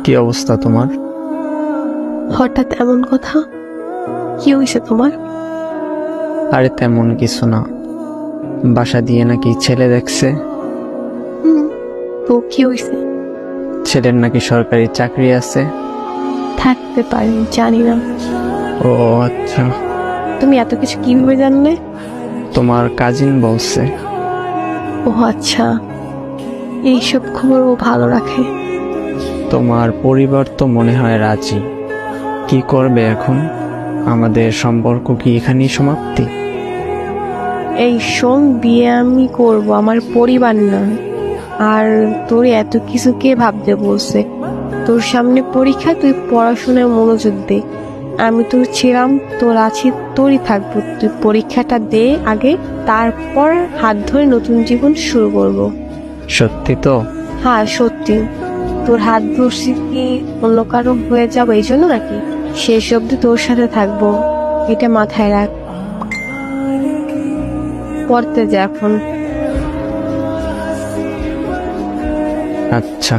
কি অবস্থা তোমার? হঠাৎ এমন কথা? কি হয়েছে তোমার? আরে তেমন কিছু না, বাসা দিয়ে নাকি ছেলে দেখছে। তো কি হয়েছে? ছেলের নাকি সরকারি চাকরি আছে। থাকতে পারি, জানি না। ও আচ্ছা। তুমি এত কিছু কিভাবে জানলে? তোমার কাজিন বলছে। ও আচ্ছা, এইসব খবর ও ভালো রাখে। তোমার পরিবার তো মনে হয় রাজি। কি করবে এখন? আমাদের সম্পর্ক কি এখানেই সমাপ্তি? এই শোন, বিয়ে আমি করব, আমার পরিবার না। আর তোর এত কিছু কে ভাবতে বলছে? তোর সামনে পরীক্ষা, তুই পড়াশোনায় মনোযোগ দে। আমি তোর ছিলাম, তোর আছি, তোরই থাকবো। তুই পরীক্ষাটা দে আগে, তারপর হাত ধরে নতুন জীবন শুরু করব। সত্যি তো? হ্যাঁ সত্যি। তোর হাত ধরছি কি অন্য কারো হয়ে যাবো এই জন্য নাকি? শেষ অব্দি তোর সাথে থাকবো, এটা মাথায় রাখ। পড়তে যা এখন। আচ্ছা।